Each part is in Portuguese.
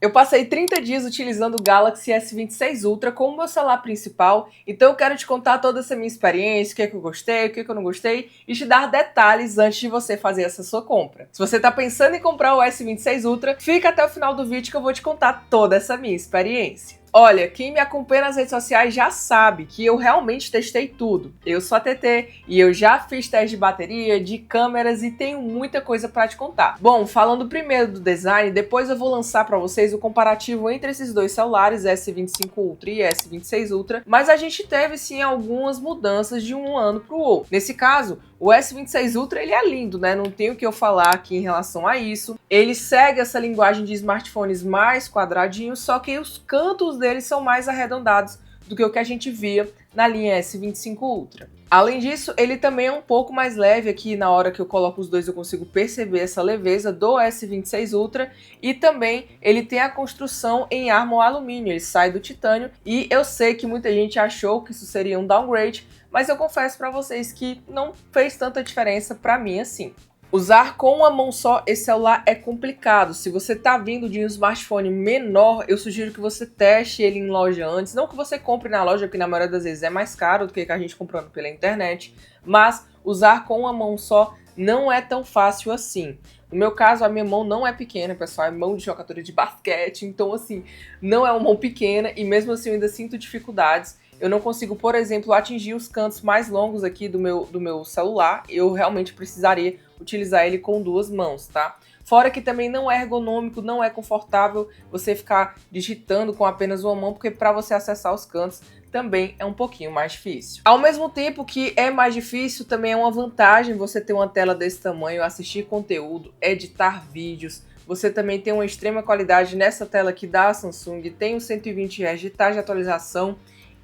Eu passei 30 dias utilizando o Galaxy S26 Ultra como meu celular principal, então eu quero te contar toda essa minha experiência, o que é que eu gostei, o que é que eu não gostei, e te dar detalhes antes de você fazer essa sua compra. Se você está pensando em comprar o S26 Ultra, fica até o final do vídeo que eu vou te contar toda essa minha experiência. Olha, quem me acompanha nas redes sociais já sabe que eu realmente testei tudo. Eu sou a TT e eu já fiz teste de bateria, de câmeras e tenho muita coisa para te contar. Bom, falando primeiro do design, depois eu vou lançar para vocês o comparativo entre esses dois celulares, S25 Ultra e S26 Ultra, mas a gente teve sim algumas mudanças de um ano para o outro. Nesse caso, o S26 Ultra ele é lindo, né? Não tenho o que eu falar aqui em relação a isso. Ele segue essa linguagem de smartphones mais quadradinhos, só que os cantos deles são mais arredondados do que o que a gente via na linha S25 Ultra. Além disso, ele também é um pouco mais leve aqui, na hora que eu coloco os dois eu consigo perceber essa leveza do S26 Ultra, e também ele tem a construção em ármor alumínio, ele sai do titânio, e eu sei que muita gente achou que isso seria um downgrade, mas eu confesso para vocês que não fez tanta diferença para mim assim. Usar com uma mão só esse celular é complicado. Se você está vindo de um smartphone menor, eu sugiro que você teste ele em loja antes. Não que você compre na loja, porque na maioria das vezes é mais caro do que a gente comprando pela internet. Mas usar com uma mão só não é tão fácil assim. No meu caso, a minha mão não é pequena, pessoal. É mão de jogadora de basquete. Então, assim, não é uma mão pequena. E mesmo assim, eu ainda sinto dificuldades. Eu não consigo, por exemplo, atingir os cantos mais longos aqui do meu celular. Eu realmente precisaria utilizar ele com duas mãos, tá? Fora que também não é ergonômico, não é confortável você ficar digitando com apenas uma mão, porque para você acessar os cantos também é um pouquinho mais difícil. Ao mesmo tempo que é mais difícil, também é uma vantagem você ter uma tela desse tamanho, assistir conteúdo, editar vídeos. Você também tem uma extrema qualidade nessa tela aqui da Samsung, tem os 120 Hz de taxa de atualização.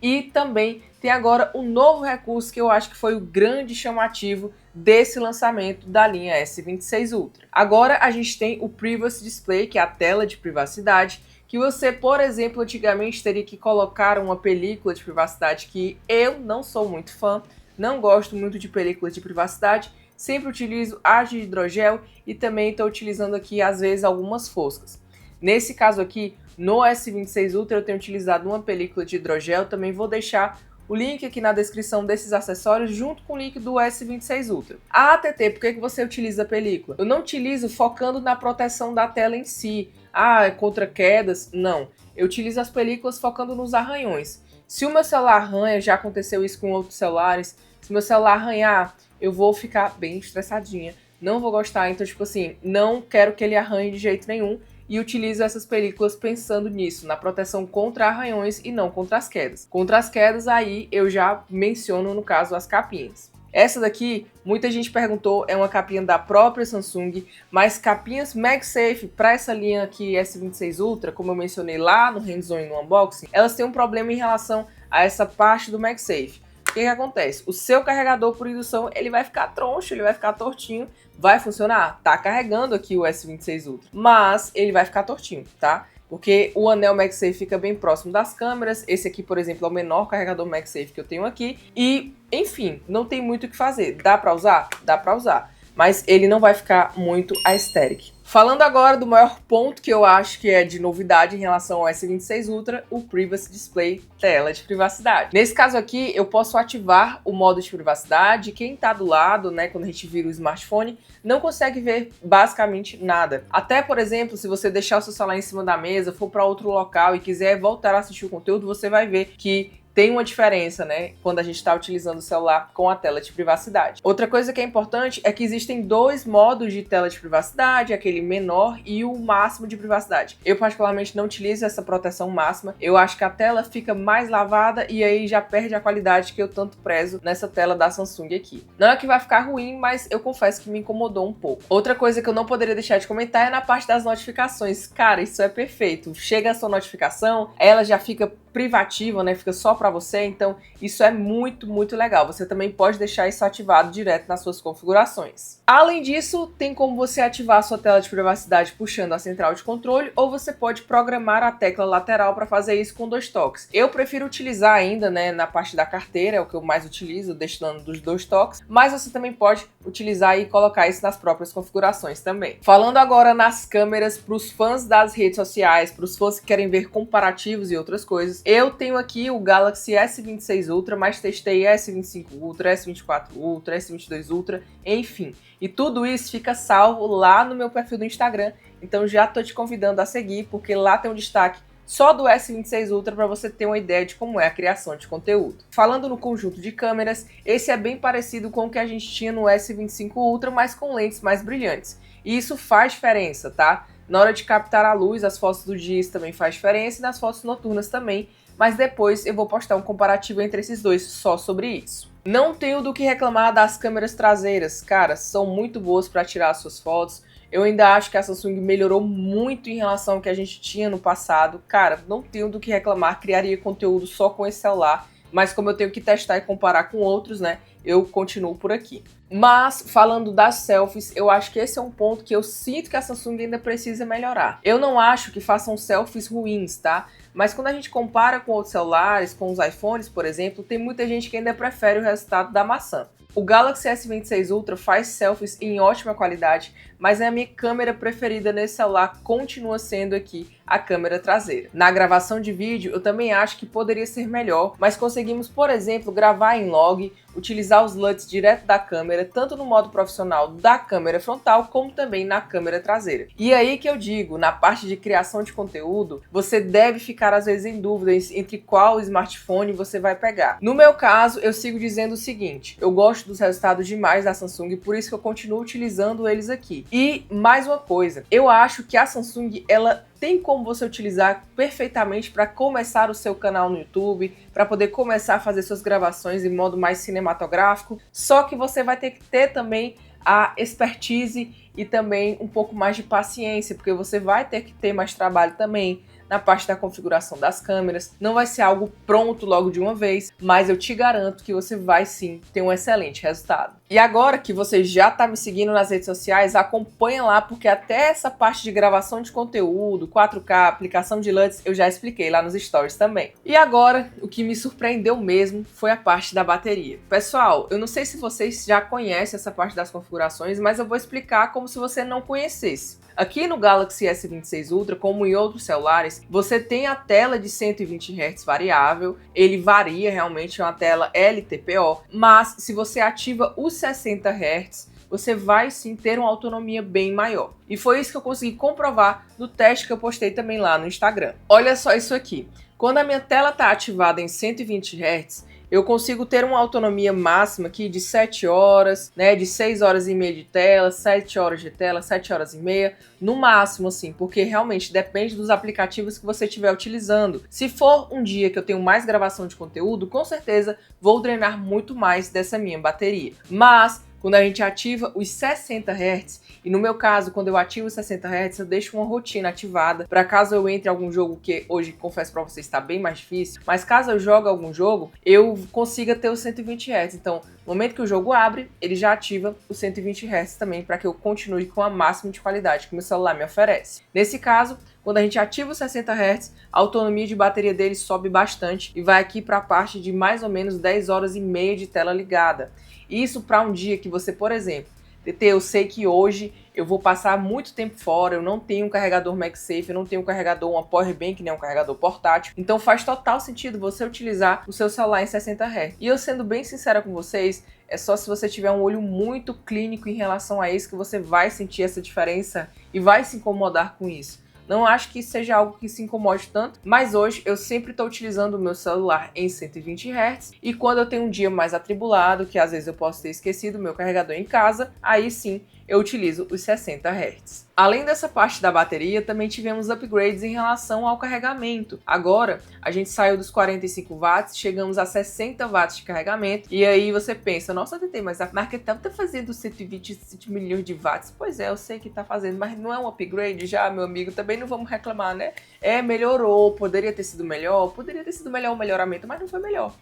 E também tem agora um novo recurso que eu acho que foi o grande chamativo desse lançamento da linha S26 Ultra. Agora a gente tem o Privacy Display, que é a tela de privacidade, que você, por exemplo, antigamente teria que colocar uma película de privacidade, que eu não sou muito fã, não gosto muito de películas de privacidade, sempre utilizo as de hidrogel e também estou utilizando aqui às vezes algumas foscas. Nesse caso aqui, no S26 Ultra eu tenho utilizado uma película de hidrogel, também vou deixar o link aqui na descrição desses acessórios junto com o link do S26 Ultra. Ah, TT, por que você utiliza a película? Eu não utilizo focando na proteção da tela em si. Ah, contra quedas? Não. Eu utilizo as películas focando nos arranhões. Se o meu celular arranha, já aconteceu isso com outros celulares, se o meu celular arranhar, eu vou ficar bem estressadinha. Não vou gostar, então tipo assim, não quero que ele arranhe de jeito nenhum. E utilizo essas películas pensando nisso, na proteção contra arranhões e não contra as quedas. Contra as quedas, aí eu já menciono, no caso, as capinhas. Essa daqui, muita gente perguntou, é uma capinha da própria Samsung, mas capinhas MagSafe para essa linha aqui S26 Ultra, como eu mencionei lá no hands-on e no unboxing, elas têm um problema em relação a essa parte do MagSafe. O que acontece? O seu carregador por indução, ele vai ficar troncho, ele vai ficar tortinho. Vai funcionar? Tá carregando aqui o S26 Ultra, mas ele vai ficar tortinho, tá? Porque o anel MagSafe fica bem próximo das câmeras. Esse aqui, por exemplo, é o menor carregador MagSafe que eu tenho aqui. E, enfim, não tem muito o que fazer. Dá pra usar? Dá pra usar. Mas ele não vai ficar muito aesthetic. Falando agora do maior ponto que eu acho que é de novidade em relação ao S26 Ultra, o Privacy Display, tela de privacidade. Nesse caso aqui, eu posso ativar o modo de privacidade. Quem tá do lado, né, quando a gente vira o smartphone, não consegue ver basicamente nada. Até, por exemplo, se você deixar o seu celular em cima da mesa, for para outro local e quiser voltar a assistir o conteúdo, você vai ver que tem uma diferença, né, quando a gente está utilizando o celular com a tela de privacidade. Outra coisa que é importante é que existem dois modos de tela de privacidade, aquele menor e o máximo de privacidade. Eu particularmente não utilizo essa proteção máxima, eu acho que a tela fica mais lavada e aí já perde a qualidade que eu tanto prezo nessa tela da Samsung aqui. Não é que vai ficar ruim, mas eu confesso que me incomodou um pouco. Outra coisa que eu não poderia deixar de comentar é na parte das notificações. Cara, isso é perfeito. Chega a sua notificação, ela já fica privativa, né? Fica só para você, então isso é muito, muito legal. Você também pode deixar isso ativado direto nas suas configurações. Além disso, tem como você ativar a sua tela de privacidade puxando a central de controle, ou você pode programar a tecla lateral para fazer isso com 2 toques. Eu prefiro utilizar ainda, né, na parte da carteira, é o que eu mais utilizo, destinando dos 2 toques, mas você também pode utilizar e colocar isso nas próprias configurações também. Falando agora nas câmeras, para os fãs das redes sociais, para os fãs que querem ver comparativos e outras coisas, eu tenho aqui o Galaxy S26 Ultra, mas testei S25 Ultra, S24 Ultra, S22 Ultra, enfim. E tudo isso fica salvo lá no meu perfil do Instagram, então já tô te convidando a seguir, porque lá tem um destaque só do S26 Ultra para você ter uma ideia de como é a criação de conteúdo. Falando no conjunto de câmeras, esse é bem parecido com o que a gente tinha no S25 Ultra, mas com lentes mais brilhantes. E isso faz diferença, tá? Na hora de captar a luz, as fotos do dia também faz diferença e nas fotos noturnas também, mas depois eu vou postar um comparativo entre esses dois só sobre isso. Não tenho do que reclamar das câmeras traseiras, cara, são muito boas para tirar as suas fotos. Eu ainda acho que a Samsung melhorou muito em relação ao que a gente tinha no passado. Cara, não tenho do que reclamar, criaria conteúdo só com esse celular, mas como eu tenho que testar e comparar com outros, né, eu continuo por aqui. Mas, falando das selfies, eu acho que esse é um ponto que eu sinto que a Samsung ainda precisa melhorar. Eu não acho que façam selfies ruins, tá? Mas quando a gente compara com outros celulares, com os iPhones, por exemplo, tem muita gente que ainda prefere o resultado da maçã. O Galaxy S26 Ultra faz selfies em ótima qualidade, mas a minha câmera preferida nesse celular continua sendo aqui a câmera traseira. Na gravação de vídeo, eu também acho que poderia ser melhor, mas conseguimos, por exemplo, gravar em log, utilizar os LUTs direto da câmera, tanto no modo profissional da câmera frontal, como também na câmera traseira. E aí que eu digo, na parte de criação de conteúdo, você deve ficar às vezes em dúvida entre qual smartphone você vai pegar. No meu caso, eu sigo dizendo o seguinte, eu gosto dos resultados demais da Samsung, por isso que eu continuo utilizando eles aqui. E mais uma coisa, eu acho que a Samsung, ela tem como você utilizar perfeitamente para começar o seu canal no YouTube, para poder começar a fazer suas gravações em modo mais cinematográfico, só que você vai ter que ter também a expertise e também um pouco mais de paciência, porque você vai ter que ter mais trabalho também na parte da configuração das câmeras. Não vai ser algo pronto logo de uma vez, mas eu te garanto que você vai sim ter um excelente resultado. E agora que você já está me seguindo nas redes sociais, acompanha lá, porque até essa parte de gravação de conteúdo, 4K, aplicação de LUTs, eu já expliquei lá nos stories também. E agora, o que me surpreendeu mesmo foi a parte da bateria. Pessoal, eu não sei se vocês já conhecem essa parte das configurações, mas eu vou explicar como se você não conhecesse. Aqui no Galaxy S26 Ultra, como em outros celulares, você tem a tela de 120 Hz variável, ele varia realmente, é uma tela LTPO, mas se você ativa os 60 Hz, você vai sim ter uma autonomia bem maior. E foi isso que eu consegui comprovar no teste que eu postei também lá no Instagram. Olha só isso aqui, quando a minha tela está ativada em 120 Hz, eu consigo ter uma autonomia máxima aqui de 7 horas, né, de 6 horas e meia de tela, 7 horas de tela, 7 horas e meia, no máximo assim, porque realmente depende dos aplicativos que você estiver utilizando. Se for um dia que eu tenho mais gravação de conteúdo, com certeza vou drenar muito mais dessa minha bateria. Mas quando a gente ativa os 60 Hz, e no meu caso, quando eu ativo os 60 Hz, eu deixo uma rotina ativada, para caso eu entre em algum jogo que hoje, confesso para vocês, está bem mais difícil, mas caso eu jogue algum jogo, eu consiga ter os 120 Hz. Então, no momento que o jogo abre, ele já ativa os 120 Hz também, para que eu continue com a máxima de qualidade que o meu celular me oferece. Nesse caso, quando a gente ativa os 60 Hz, a autonomia de bateria dele sobe bastante e vai aqui para a parte de mais ou menos 10 horas e meia de tela ligada. Isso para um dia que você, por exemplo, eu sei que hoje eu vou passar muito tempo fora, eu não tenho um carregador MagSafe, eu não tenho um carregador, uma Powerbank, nem um carregador portátil. Então faz total sentido você utilizar o seu celular em 60 Hz. E eu sendo bem sincera com vocês, é só se você tiver um olho muito clínico em relação a isso que você vai sentir essa diferença e vai se incomodar com isso. Não acho que seja algo que se incomode tanto, mas hoje eu sempre estou utilizando o meu celular em 120 Hz e quando eu tenho um dia mais atribulado, que às vezes eu posso ter esquecido o meu carregador em casa, aí sim eu utilizo os 60 Hz. Além dessa parte da bateria, também tivemos upgrades em relação ao carregamento. Agora, a gente saiu dos 45 watts, chegamos a 60 watts de carregamento, e aí você pensa, nossa, TT, mas a Marketel tá fazendo 127 milhões de watts. Pois é, eu sei que tá fazendo, mas não é um upgrade já, meu amigo, também não vamos reclamar, né? Melhorou, poderia ter sido melhor o melhoramento, mas não foi melhor.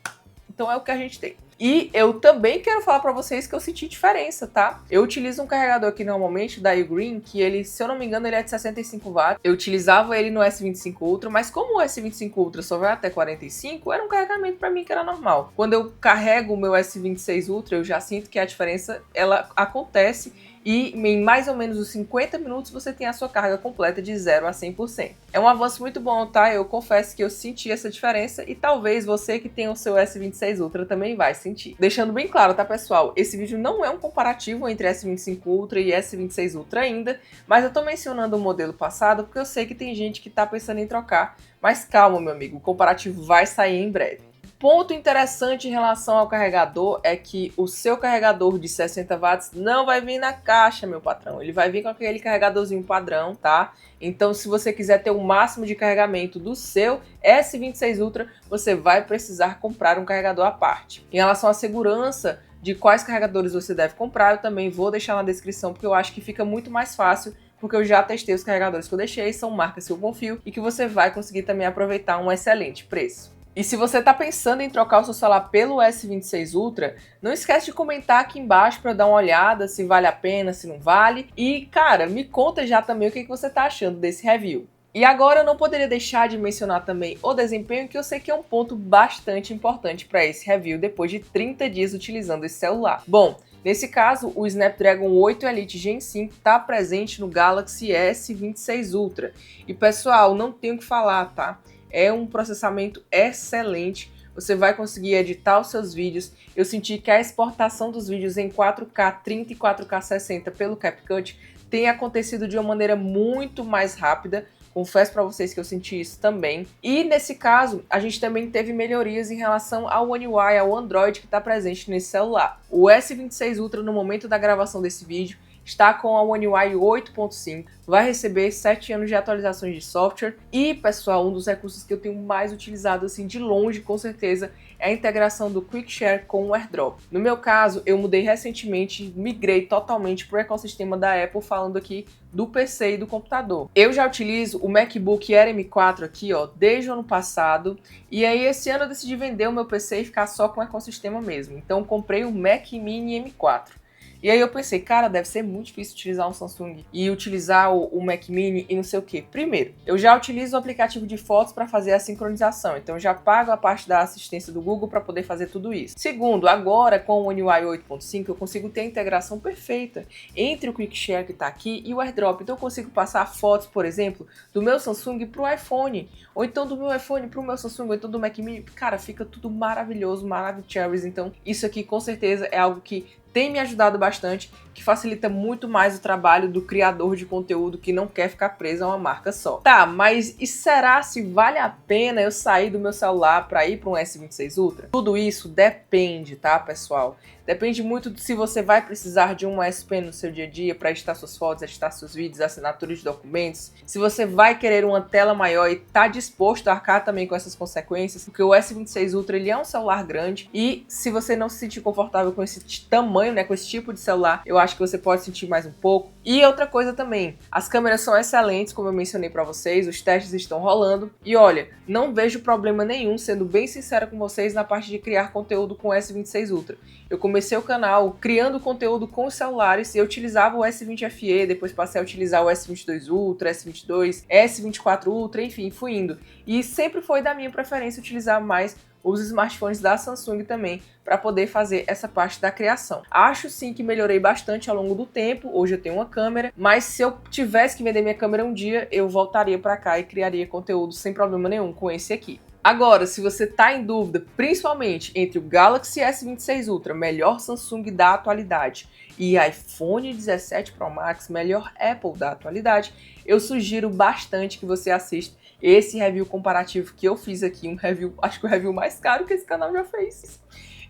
Então é o que a gente tem. E eu também quero falar pra vocês que eu senti diferença, tá? Eu utilizo um carregador aqui normalmente da Ugreen, que ele, se eu não me engano, ele é de 65 watts. Eu utilizava ele no S25 Ultra, mas como o S25 Ultra só vai até 45, era um carregamento pra mim que era normal. Quando eu carrego o meu S26 Ultra, eu já sinto que a diferença, ela acontece e em mais ou menos os 50 minutos você tem a sua carga completa de 0 a 100%. É um avanço muito bom, tá? Eu confesso que eu senti essa diferença e talvez você que tem o seu S26 Ultra também vai sentir. Deixando bem claro, tá, pessoal? Esse vídeo não é um comparativo entre S25 Ultra e S26 Ultra ainda, mas eu tô mencionando o modelo passado porque eu sei que tem gente que tá pensando em trocar, mas calma, meu amigo, o comparativo vai sair em breve. Ponto interessante em relação ao carregador é que o seu carregador de 60 watts não vai vir na caixa, meu patrão. Ele vai vir com aquele carregadorzinho padrão, tá? Então, se você quiser ter o máximo de carregamento do seu S26 Ultra, você vai precisar comprar um carregador à parte. Em relação à segurança de quais carregadores você deve comprar, eu também vou deixar na descrição, porque eu acho que fica muito mais fácil, porque eu já testei os carregadores que eu deixei, são marcas que eu confio e que você vai conseguir também aproveitar um excelente preço. E se você está pensando em trocar o seu celular pelo S26 Ultra, não esquece de comentar aqui embaixo para dar uma olhada se vale a pena, se não vale. E, cara, me conta já também o que você está achando desse review. E agora eu não poderia deixar de mencionar também o desempenho, que eu sei que é um ponto bastante importante para esse review depois de 30 dias utilizando esse celular. Bom, nesse caso, o Snapdragon 8 Elite Gen 5 está presente no Galaxy S26 Ultra. E, pessoal, não tenho o que falar, tá? É um processamento excelente, você vai conseguir editar os seus vídeos. Eu senti que a exportação dos vídeos em 4K 30 e 4K 60 pelo CapCut tem acontecido de uma maneira muito mais rápida. Confesso para vocês que eu senti isso também. E nesse caso, a gente também teve melhorias em relação ao One UI, ao Android que está presente nesse celular. O S26 Ultra, no momento da gravação desse vídeo, está com a One UI 8.5, vai receber 7 anos de atualizações de software e, pessoal, um dos recursos que eu tenho mais utilizado, assim, de longe, com certeza, é a integração do Quick Share com o AirDrop. No meu caso, eu mudei recentemente, migrei totalmente para o ecossistema da Apple, falando aqui do PC e do computador. Eu já utilizo o MacBook Air M4 aqui, ó, desde o ano passado, e aí esse ano eu decidi vender o meu PC e ficar só com o ecossistema mesmo. Então, comprei o Mac Mini M4. E aí eu pensei, cara, deve ser muito difícil utilizar um Samsung e utilizar o Mac Mini e não sei o que. Primeiro, eu já utilizo o aplicativo de fotos para fazer a sincronização, então eu já pago a parte da assistência do Google para poder fazer tudo isso. Segundo, agora com o One UI 8.5 eu consigo ter a integração perfeita entre o Quick Share que está aqui e o AirDrop. Então eu consigo passar fotos, por exemplo, do meu Samsung para o iPhone, ou então do meu iPhone para o meu Samsung, ou então do Mac Mini. Cara, fica tudo maravilhoso, maravilhoso. Então isso aqui com certeza é algo que tem me ajudado bastante, que facilita muito mais o trabalho do criador de conteúdo que não quer ficar preso a uma marca só. Tá, mas e será se vale a pena eu sair do meu celular para ir para um S26 Ultra? Tudo isso depende, tá, pessoal? Depende muito de se você vai precisar de um S Pen no seu dia a dia para editar suas fotos, editar seus vídeos, assinaturas de documentos. Se você vai querer uma tela maior e tá disposto a arcar também com essas consequências, porque o S26 Ultra ele é um celular grande e se você não se sentir confortável com esse tamanho, né, com esse tipo de celular, eu acho que você pode sentir mais um pouco. E outra coisa também, as câmeras são excelentes, como eu mencionei para vocês, os testes estão rolando e olha, não vejo problema nenhum, sendo bem sincera com vocês, na parte de criar conteúdo com o S26 Ultra. Eu comecei o canal criando conteúdo com os celulares e eu utilizava o S20 FE, depois passei a utilizar o S22 Ultra, S22, S24 Ultra, enfim, fui indo. E sempre foi da minha preferência utilizar mais os smartphones da Samsung também para poder fazer essa parte da criação. Acho sim que melhorei bastante ao longo do tempo, hoje eu tenho uma câmera, mas se eu tivesse que vender minha câmera um dia, eu voltaria para cá e criaria conteúdo sem problema nenhum com esse aqui. Agora, se você está em dúvida, principalmente entre o Galaxy S26 Ultra, melhor Samsung da atualidade, e iPhone 17 Pro Max, melhor Apple da atualidade, eu sugiro bastante que você assista esse review comparativo que eu fiz aqui, um review, acho que o review mais caro que esse canal já fez.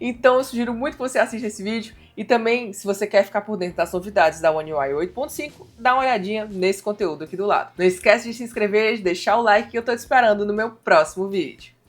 Então eu sugiro muito que você assista esse vídeo e também, se você quer ficar por dentro das novidades da One UI 8.5, dá uma olhadinha nesse conteúdo aqui do lado. Não esquece de se inscrever, de deixar o like que eu tô te esperando no meu próximo vídeo.